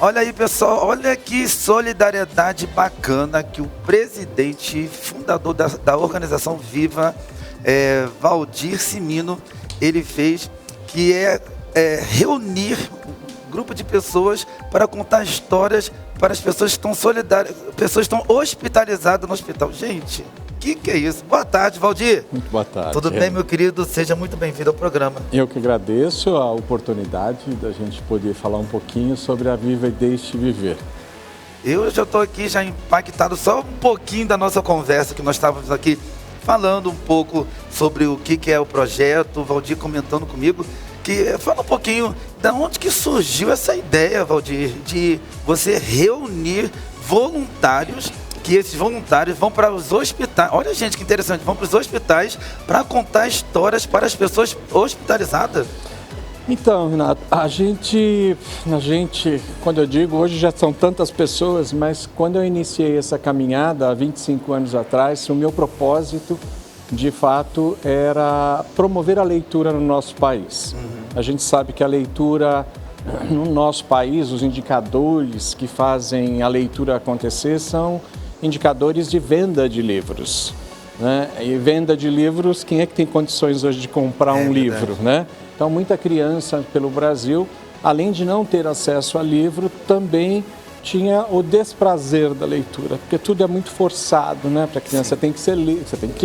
Olha aí, pessoal, olha que solidariedade bacana que o presidente, fundador da organização Viva, Valdir Cimino, ele fez, que é reunir um grupo de pessoas para contar histórias para as pessoas que estão solidárias, pessoas que estão hospitalizadas no hospital. Gente, que é isso? Boa tarde, Valdir. Muito boa tarde. Tudo bem, meu querido? Seja muito bem-vindo ao programa. Eu que agradeço a oportunidade da gente poder falar um pouquinho sobre a Viva e Deixe Viver. Eu já estou aqui já impactado, só um pouquinho da nossa conversa, que nós estávamos aqui falando um pouco sobre o que é o projeto, o Valdir comentando comigo, que fala um pouquinho de onde que surgiu essa ideia, Valdir, de você reunir voluntários, que esses voluntários vão para os hospitais. Olha, gente, que interessante, vão para os hospitais para contar histórias para as pessoas hospitalizadas. Então, Renato, a gente, quando eu digo, hoje já são tantas pessoas, mas quando eu iniciei essa caminhada há 25 anos atrás, o meu propósito, de fato, era promover a leitura no nosso país. A gente sabe que a leitura no nosso país, os indicadores que fazem a leitura acontecer são indicadores de venda de livros, né? E venda de livros, quem é que tem condições hoje de comprar um livro, né? Então, muita criança pelo Brasil, além de não ter acesso a livro, também tinha o desprazer da leitura, porque tudo é muito forçado, né? Para a criança, você tem que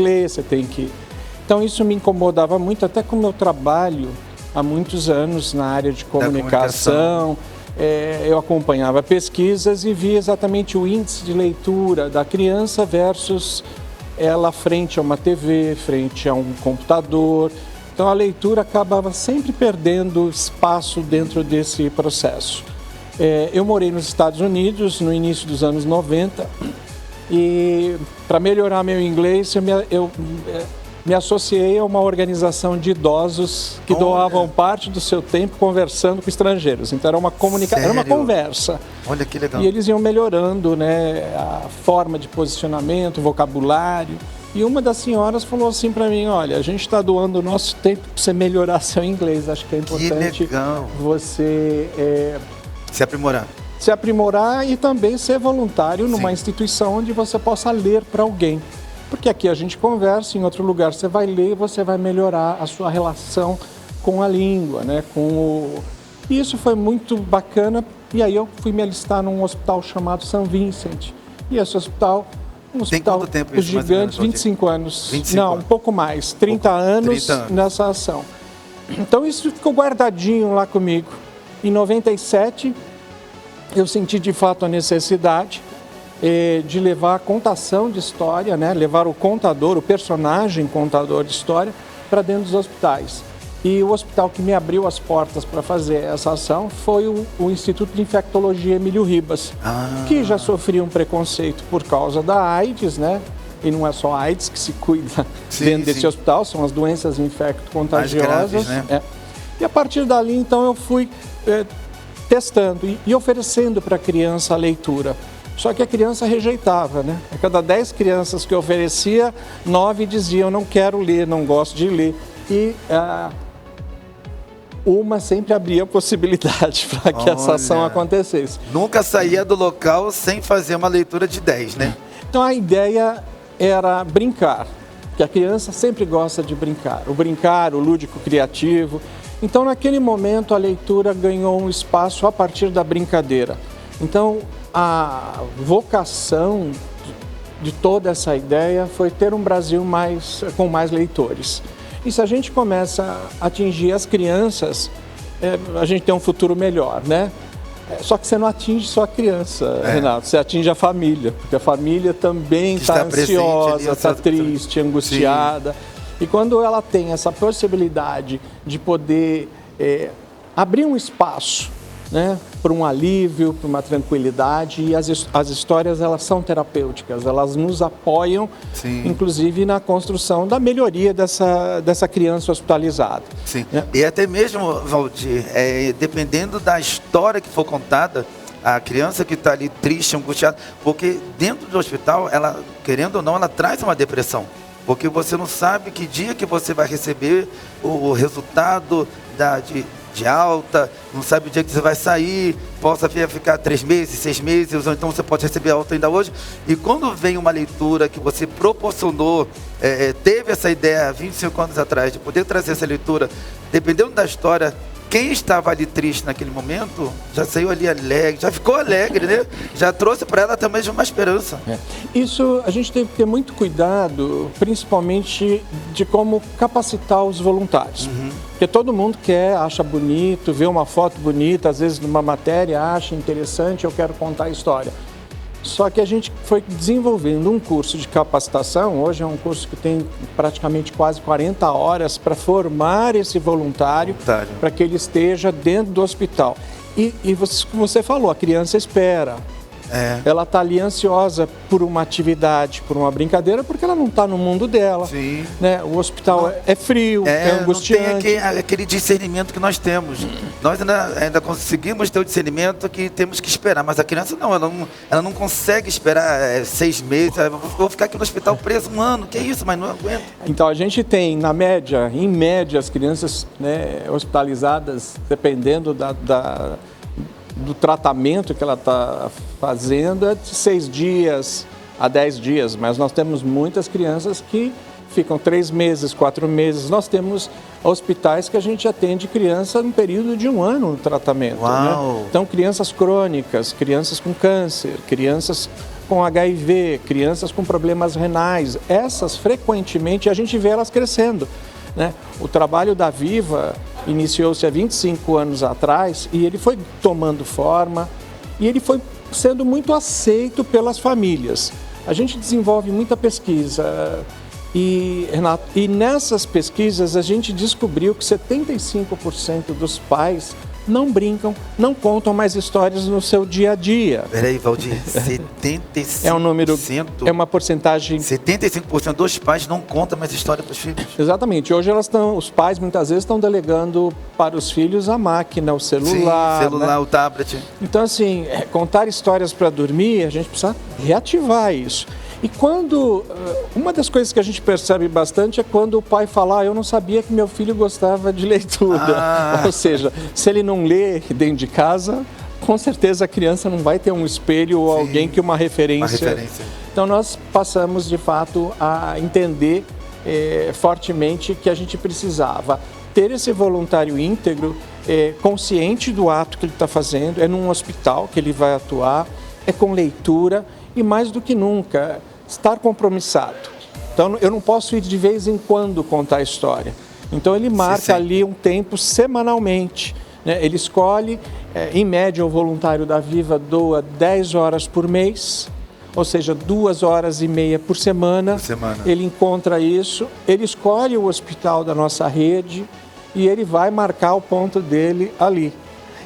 ler, você tem que... Então, isso me incomodava muito, até com o meu trabalho há muitos anos na área de comunicação. Eu acompanhava pesquisas e via exatamente o índice de leitura da criança versus ela frente a uma TV, frente a um computador. Então a leitura acabava sempre perdendo espaço dentro desse processo. Eu morei nos Estados Unidos no início dos anos 90 e para melhorar meu inglês eu me associei a uma organização de idosos que doavam parte do seu tempo conversando com estrangeiros. Então era uma comunicação, era uma conversa. Olha que legal. E eles iam melhorando, né, a forma de posicionamento, o vocabulário. E uma das senhoras falou assim para mim: olha, a gente está doando o nosso tempo para você melhorar seu inglês. Acho que é importante você se aprimorar e também ser voluntário numa instituição onde você possa ler para alguém. Porque aqui a gente conversa, em outro lugar você vai ler e você vai melhorar a sua relação com a língua, né? E isso foi muito bacana. E aí eu fui me alistar num hospital chamado São Vincent. E esse hospital, tem quanto tempo isso, gigante, 25 anos. Não, um pouco mais, 30 anos nessa ação. Então isso ficou guardadinho lá comigo. Em 97, eu senti de fato a necessidade de levar a contação de história, né? Levar o contador, o personagem contador de história, para dentro dos hospitais. E o hospital que me abriu as portas para fazer essa ação foi o Instituto de Infectologia Emílio Ribas, que já sofria um preconceito por causa da AIDS, né? E não é só a AIDS que se cuida dentro desse hospital, são as doenças infecto-contagiosas. Graves, né? E a partir dali, então, eu fui testando e oferecendo para a criança a leitura. Só que a criança rejeitava, né? A cada 10 crianças que eu oferecia, 9 diziam: não quero ler, não gosto de ler. E uma sempre abria a possibilidade para que essa ação acontecesse. Nunca saía do local sem fazer uma leitura de 10, né? Então a ideia era brincar, porque a criança sempre gosta de brincar. O lúdico criativo. Então naquele momento a leitura ganhou um espaço a partir da brincadeira. Então a vocação de toda essa ideia foi ter um Brasil com mais leitores. E se a gente começa a atingir as crianças, a gente tem um futuro melhor, né? Só que você não atinge só a criança, Renato, você atinge a família, porque a família também está ansiosa, está triste, angustiada. E quando ela tem essa possibilidade de poder abrir um espaço, né, para um alívio, para uma tranquilidade, e as histórias, elas são terapêuticas, elas nos apoiam, inclusive na construção da melhoria dessa criança hospitalizada. Sim. E até mesmo, Valdir, dependendo da história que for contada, a criança que está ali triste, angustiada, porque dentro do hospital, ela, querendo ou não, ela traz uma depressão. Porque você não sabe que dia que você vai receber o resultado de alta, não sabe o dia que você vai sair. possa vir a ficar 3 meses, 6 meses, ou então você pode receber alta ainda hoje. E quando vem uma leitura que você proporcionou, teve essa ideia há 25 anos atrás, de poder trazer essa leitura, dependendo da história, quem estava ali triste naquele momento, já saiu ali alegre, já ficou alegre, né? Já trouxe para ela também uma esperança. Isso a gente tem que ter muito cuidado, principalmente de como capacitar os voluntários. Porque todo mundo acha bonito, vê uma foto bonita, às vezes numa matéria, acha interessante, eu quero contar a história. Só que a gente foi desenvolvendo um curso de capacitação, hoje é um curso que tem praticamente quase 40 horas para formar esse voluntário, para que ele esteja dentro do hospital. E você falou, a criança espera. Ela está ali ansiosa por uma atividade, por uma brincadeira, porque ela não está no mundo dela. Sim. Né? O hospital é frio, é angustiante. Não tem aquele discernimento que nós temos. Nós ainda conseguimos ter o discernimento que temos que esperar, mas a criança não, ela não consegue esperar 6 meses. Vou ficar aqui no hospital preso 1 ano, que isso, mas não aguento. Então a gente tem, em média, as crianças, né, hospitalizadas, dependendo do tratamento que ela está fazendo, é de 6 dias a 10 dias, mas nós temos muitas crianças que ficam 3 meses, 4 meses. Nós temos hospitais que a gente atende criança no período de 1 ano no tratamento. Né? Então, crianças crônicas, crianças com câncer, crianças com HIV, crianças com problemas renais. Essas, frequentemente, a gente vê elas crescendo. Né? O trabalho da Viva iniciou-se há 25 anos atrás e ele foi tomando forma e ele foi sendo muito aceito pelas famílias. A gente desenvolve muita pesquisa e, Renato, nessas pesquisas a gente descobriu que 75% dos pais não brincam, não contam mais histórias no seu dia a dia. Peraí, Valdir, 75%? É um número, é uma porcentagem... 75% dos pais não contam mais história para os filhos. Exatamente. Hoje os pais muitas vezes estão delegando para os filhos a máquina, o celular. Sim, celular, né? o tablet. Então, assim, contar histórias para dormir, a gente precisa reativar isso. E uma das coisas que a gente percebe bastante é quando o pai fala, eu não sabia que meu filho gostava de leitura. Ou seja, se ele não lê dentro de casa, com certeza a criança não vai ter um espelho ou alguém que uma referência. Então nós passamos de fato a entender fortemente que a gente precisava ter esse voluntário íntegro, consciente do ato que ele está fazendo, é num hospital que ele vai atuar, é com leitura e mais do que nunca, estar compromissado. Então eu não posso ir de vez em quando contar a história. Então ele marca ali um tempo semanalmente. Né? Ele escolhe, em média o voluntário da Viva doa 10 horas por mês, ou seja, 2h30 por semana. Ele encontra isso, ele escolhe o hospital da nossa rede e ele vai marcar o ponto dele ali.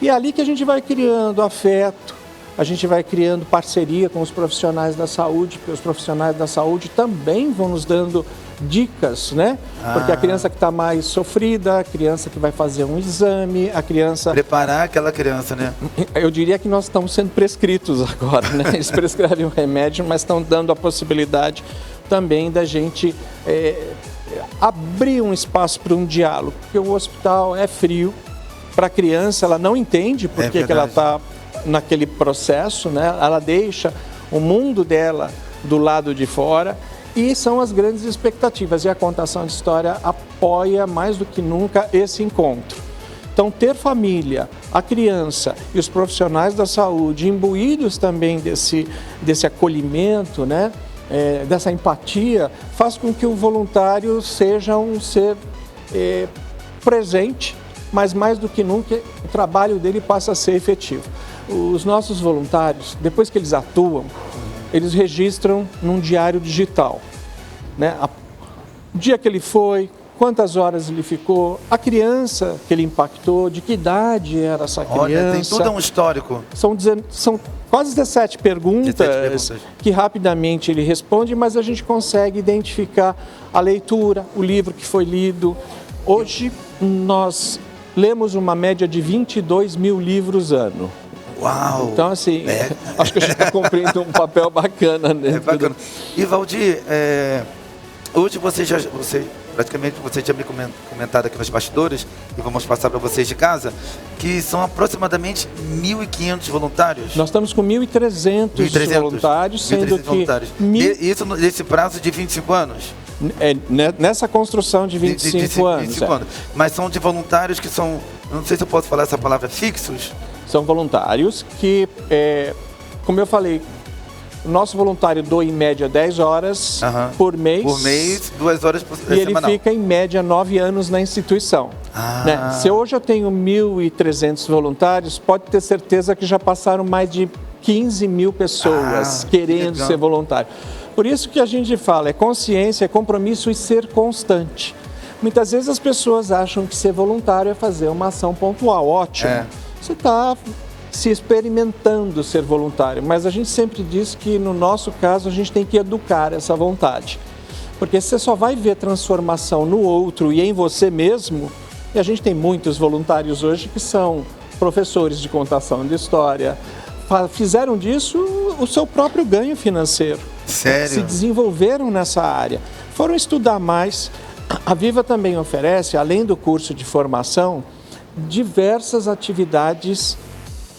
E é ali que a gente vai criando afeto, a gente vai criando parceria com os profissionais da saúde, porque os profissionais da saúde também vão nos dando dicas, né? Porque a criança que está mais sofrida, a criança que vai fazer um exame, a criança... Preparar aquela criança, né? Eu diria que nós estamos sendo prescritos agora, né? Eles prescrevem o remédio, mas estão dando a possibilidade também da gente abrir um espaço para um diálogo, porque o hospital é frio, para a criança ela não entende por que ela está naquele processo, né? Ela deixa o mundo dela do lado de fora e são as grandes expectativas. E a contação de história apoia mais do que nunca esse encontro. Então, ter família, a criança e os profissionais da saúde imbuídos também desse acolhimento, né? Dessa empatia, faz com que o voluntário seja um ser presente, mas mais do que nunca o trabalho dele passa a ser efetivo. Os nossos voluntários, depois que eles atuam, eles registram num diário digital, né? O dia que ele foi, quantas horas ele ficou, a criança que ele impactou, de que idade era essa criança. Olha, tem tudo um histórico. São quase 17 perguntas que rapidamente ele responde, mas a gente consegue identificar a leitura, o livro que foi lido. Hoje nós lemos uma média de 22 mil livros ano. Uau! Então, assim, acho que a gente está cumprindo um papel bacana, né? Bacana. E, Valdir, hoje você praticamente você tinha me comentado aqui nos bastidores, e vamos passar para vocês de casa, que são aproximadamente 1.500 voluntários. Nós estamos com 1.300 voluntários, sendo que... Isso nesse prazo de 25 anos? Nessa construção de 25 anos. Mas são de voluntários que são, não sei se eu posso falar essa palavra, fixos? São voluntários que, como eu falei, o nosso voluntário doa em média 10 horas por mês. Por mês, 2 horas por semana. E ele fica em média 9 anos na instituição. Né? Se hoje eu tenho 1.300 voluntários, pode ter certeza que já passaram mais de 15 mil pessoas querendo ser voluntário. Por isso que a gente fala, é consciência, é compromisso e ser constante. Muitas vezes as pessoas acham que ser voluntário é fazer uma ação pontual. Ótimo. Você está se experimentando ser voluntário, mas a gente sempre diz que no nosso caso a gente tem que educar essa vontade, porque você só vai ver transformação no outro e em você mesmo, e a gente tem muitos voluntários hoje que são professores de contação de história, fizeram disso o seu próprio ganho financeiro. Sério? Se desenvolveram nessa área, foram estudar mais. A Viva também oferece, além do curso de formação, diversas atividades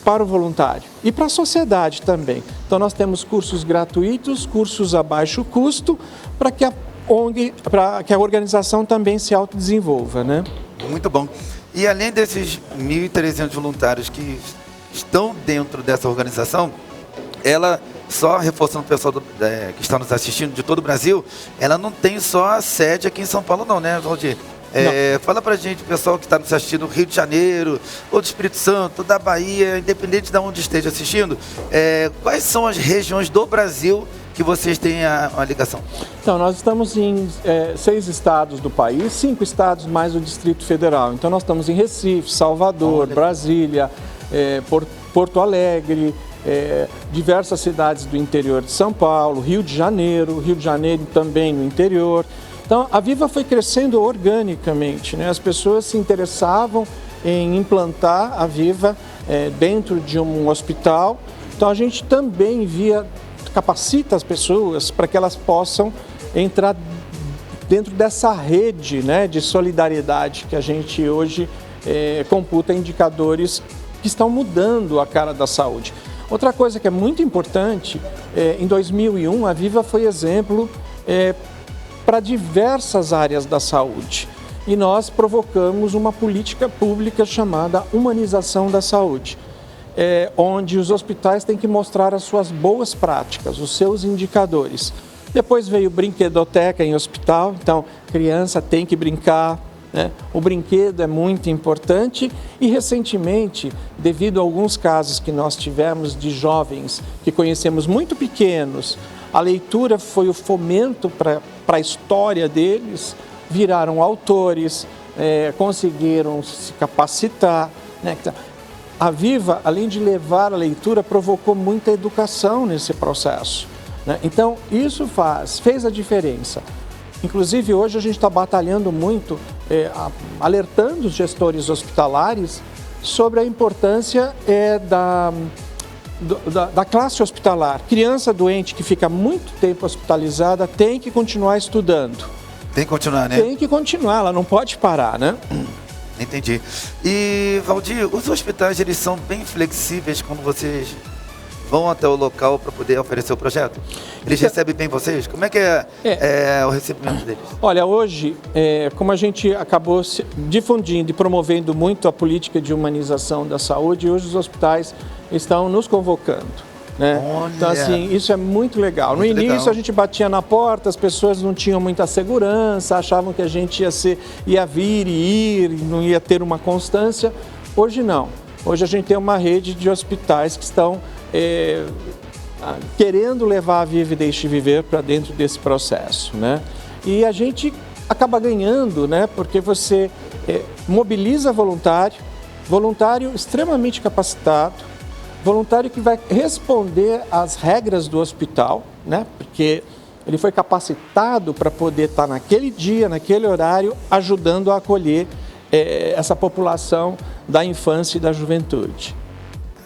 para o voluntário e para a sociedade também. Então nós temos cursos gratuitos, cursos a baixo custo, para que a ONG, para que a organização também se autodesenvolva, né? Muito bom. E além desses 1.300 voluntários que estão dentro dessa organização, ela, só reforçando o pessoal que está nos assistindo de todo o Brasil, ela não tem só a sede aqui em São Paulo não, né, Valdir? Fala pra gente, pessoal que está nos assistindo do Rio de Janeiro, ou do Espírito Santo, da Bahia, independente de onde esteja assistindo, quais são as regiões do Brasil que vocês têm a ligação? Então, nós estamos em 6 estados do país, 5 estados mais o Distrito Federal. Então, nós estamos em Recife, Salvador, Brasília, Porto Alegre, diversas cidades do interior de São Paulo, Rio de Janeiro também no interior. Então, a Viva foi crescendo organicamente, né? As pessoas se interessavam em implantar a Viva dentro de um hospital. Então, a gente também capacita as pessoas para que elas possam entrar dentro dessa rede, né, de solidariedade que a gente hoje computa indicadores que estão mudando a cara da saúde. Outra coisa que é muito importante, em 2001, a Viva foi exemplo para diversas áreas da saúde. E nós provocamos uma política pública chamada humanização da saúde, onde os hospitais têm que mostrar as suas boas práticas, os seus indicadores. Depois veio brinquedoteca em hospital, então criança tem que brincar, né? O brinquedo é muito importante e recentemente, devido a alguns casos que nós tivemos de jovens que conhecemos muito pequenos, a leitura foi o fomento para a história deles, viraram autores, conseguiram se capacitar, né? A Viva, além de levar a leitura, provocou muita educação nesse processo, né? Então, isso fez a diferença. Inclusive, hoje a gente está batalhando muito, alertando os gestores hospitalares sobre a importância da classe hospitalar. Criança doente que fica muito tempo hospitalizada tem que continuar estudando. Tem que continuar, né? Tem que continuar, ela não pode parar, né? Entendi. E, Valdir, os hospitais, eles são bem flexíveis quando vocês vão até o local para poder oferecer o projeto? Eles recebem bem vocês? Como é que é o recebimento deles? Olha, hoje, como a gente acabou difundindo e promovendo muito a política de humanização da saúde, hoje os hospitais estão nos convocando, né? Então, assim, isso é muito legal. No início, a gente batia na porta, as pessoas não tinham muita segurança, achavam que a gente ia vir e ir, não ia ter uma constância. Hoje, não. Hoje, a gente tem uma rede de hospitais que estão querendo levar a Viva e Deixe Viver para dentro desse processo, né? E a gente acaba ganhando, né? Porque você mobiliza voluntário extremamente capacitado, voluntário que vai responder às regras do hospital, né? Porque ele foi capacitado para poder estar naquele dia, naquele horário, ajudando a acolher essa população da infância e da juventude.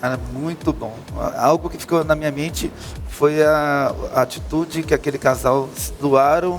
Cara, muito bom. Algo que ficou na minha mente foi a atitude que aquele casal doaram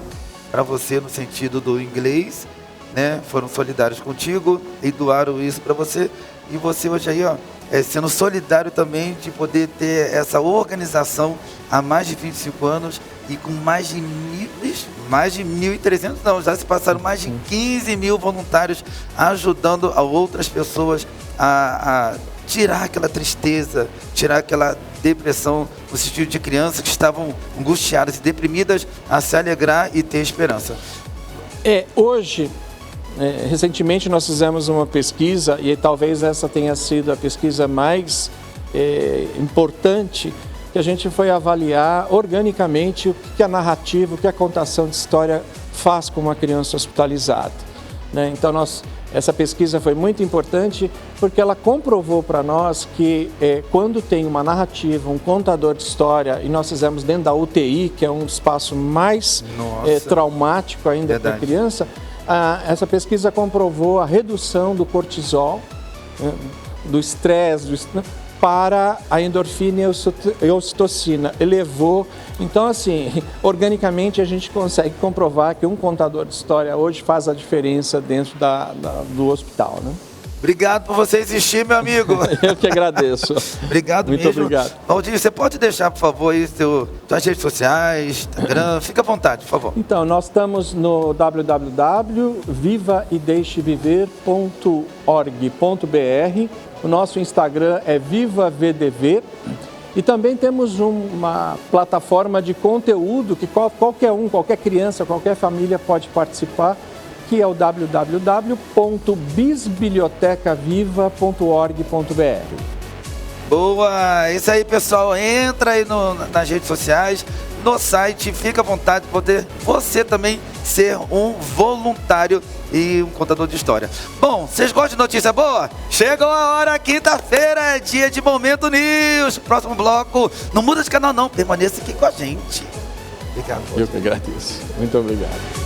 para você no sentido do inglês, né? Foram solidários contigo e doaram isso para você. E você hoje aí, ó, sendo solidário também de poder ter essa organização há mais de 25 anos e com mais de 1.300, não, já se passaram mais de 15 mil voluntários ajudando a outras pessoas a tirar aquela tristeza, tirar aquela depressão no sentido de crianças que estavam angustiadas e deprimidas a se alegrar e ter esperança. Hoje, recentemente nós fizemos uma pesquisa e talvez essa tenha sido a pesquisa mais importante, que a gente foi avaliar organicamente o que a narrativa, o que a contação de história faz com uma criança hospitalizada, né? Então essa pesquisa foi muito importante porque ela comprovou para nós que quando tem uma narrativa, um contador de história, e nós fizemos dentro da UTI, que é um espaço mais traumático ainda para a criança, essa pesquisa comprovou a redução do cortisol, do estresse, para a endorfina e a ocitocina, elevou. Então, assim, organicamente a gente consegue comprovar que um contador de história hoje faz a diferença dentro do hospital, né? Obrigado por você existir, meu amigo. Eu que agradeço. Obrigado Muito mesmo. Obrigado. Valdir, você pode deixar, por favor, aí suas redes sociais, Instagram, fica à vontade, por favor. Então, nós estamos no www.vivaideixeviver.org.br. O nosso Instagram é VivaVDV. E também temos uma plataforma de conteúdo que qualquer criança, qualquer família pode participar, que é o www.bisbiliotecaviva.org.br. Boa! É isso aí, pessoal. Entra aí nas redes sociais, no site, fica à vontade de poder você também ser um voluntário e um contador de história. Bom, vocês gostam de notícia boa? Chegou a hora, quinta-feira, é dia de Momento News. Próximo bloco, não muda de canal não, permaneça aqui com a gente. Obrigado. Eu que agradeço. Muito obrigado.